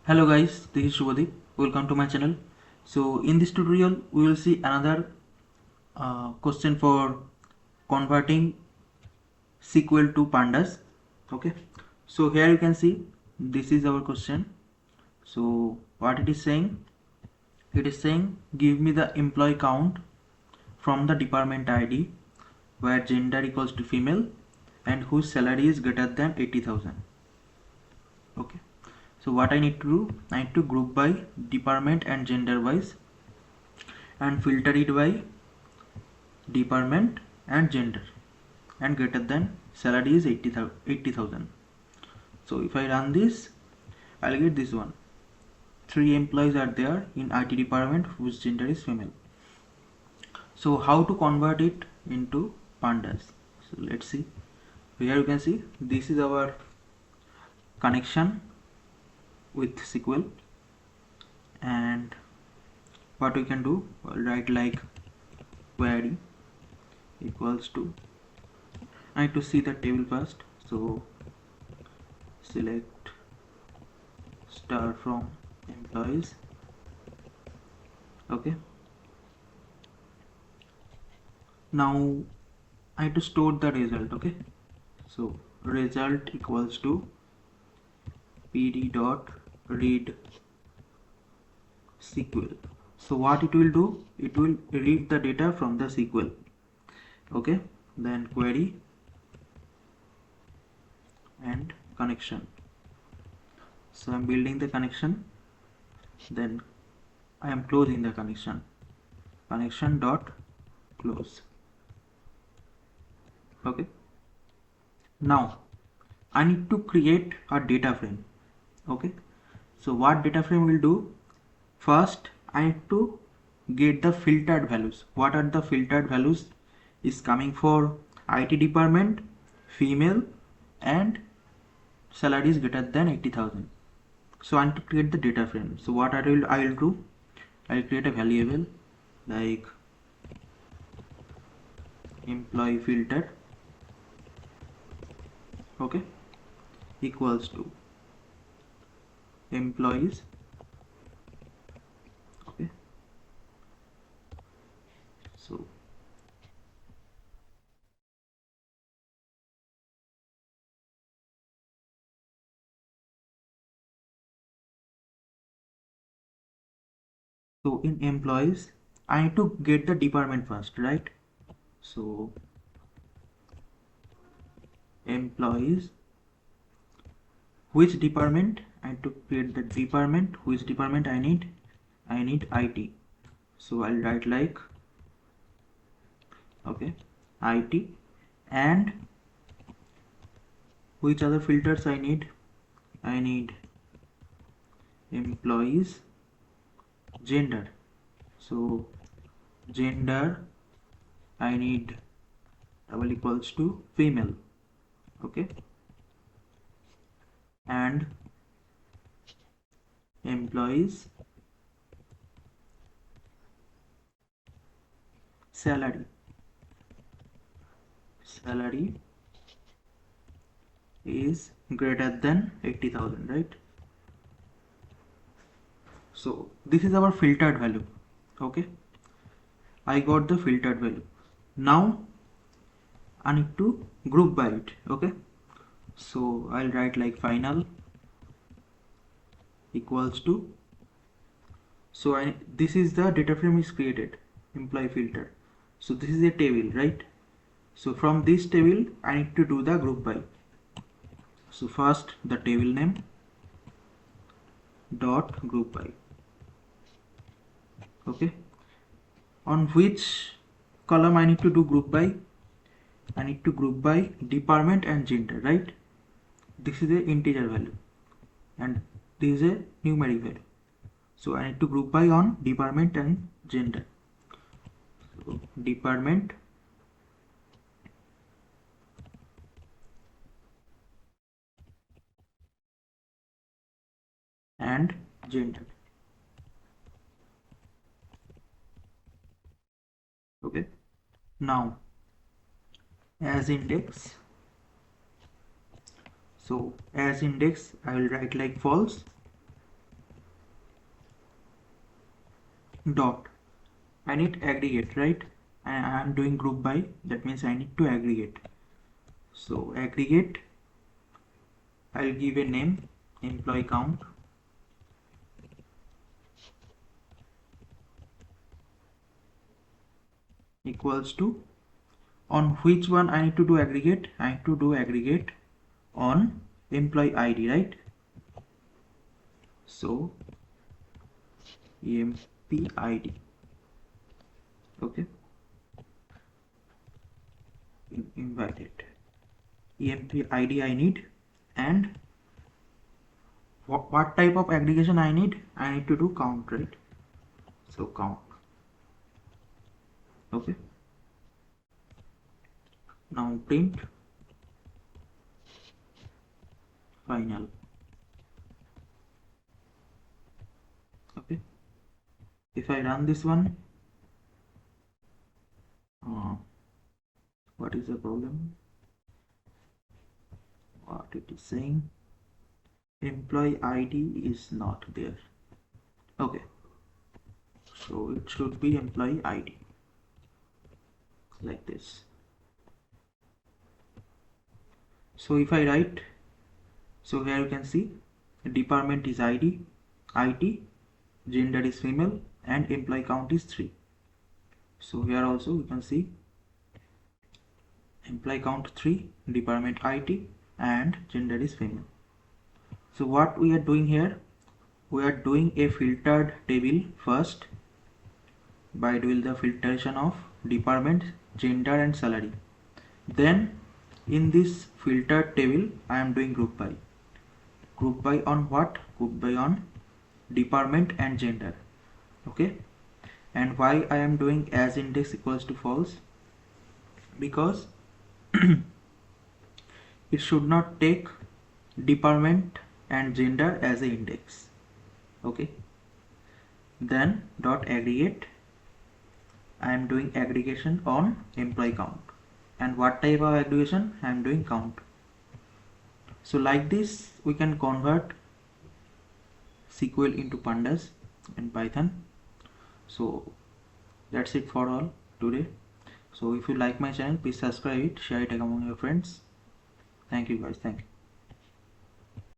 Hello guys, this is Shubhadeep. Welcome to my channel. So in this tutorial we will see another question for converting SQL to Pandas. Okay, so here you can see this is our question. So what it is saying? It is saying give me the employee count from the department ID where gender equals to female and whose salary is greater than 80,000. Okay. So what I need to do, I need to group by department and gender wise and filter it by department and gender and greater than salary is 80,000. So if I run this, I'll get this one. 3 employees are there in IT department whose gender is female. So how to convert it into Pandas? So let's see. Here you can see this is our connection with SQL, and what we can do, we'll write like query equals to, I need to see the table first, so select star from employees. Okay, now I need to store the result. Okay, so result equals to pd dot read SQL. So what it will do, it will read the data from the SQL. Okay, then query and connection. So I'm building the connection, then I am closing the connection dot close. Okay, now I need to create a data frame. Okay, so what data frame will do, first I need to get the filtered values. What are the filtered values is coming for IT department, female, and salary is greater than 80,000. So I need to create the data frame. So what I will do, I will create a variable like employee filter, okay, equals to employees. Okay, so in employees I need to get the department first, right? So employees, which department, I need to create the department, which department I need IT. So I'll write like, okay, IT, and which other filters I need employees, gender. So gender I need double equals to female. Okay, and employees salary is greater than 80,000, right? So this is our filtered value. Okay, I got the filtered value. Now I need to group by it. Okay, so I'll write like final equals to, so this is the data frame is created, employee filter. So this is a table, right? So from this table I need to do the group by. So first the table name dot group by. Okay, on which column I need to do group by? I need to group by department and gender, right? This is a integer value and this is a numeric value. So I need to group by on department and gender. So department and gender. Okay, now as index, so as index I will write like false, dot, I need aggregate, right? And I am doing group by, that means I need to aggregate. So aggregate, I'll give a name, employee count, equals to, on which one I need to do aggregate? I need to do aggregate on employee ID, right? So employee ID, okay, invited employee ID I need, and what type of aggregation I need? I need to do count, right? So count, okay. Now print final, okay. If I run this one, what is the problem? What it is saying, employee ID is not there, okay. So it should be employee ID like this. So if I write, so here you can see department is ID, IT, gender is female, and employee count is 3. So here also you can see employee count 3, department IT, and gender is female. So what we are doing here, we are doing a filtered table first by doing the filtration of department, gender, and salary. Then in this filtered table I am doing group by. Group by on what? Group by on department and gender, okay. And why I am doing as index equals to false? Because it should not take department and gender as a index, okay. Then dot aggregate, I am doing aggregation on employee count. And what type of aggregation? I am doing count. So like this we can convert SQL into Pandas and Python. So that's it for all today. So if you like my channel, please subscribe it, share it among your friends. Thank you guys. Thank you.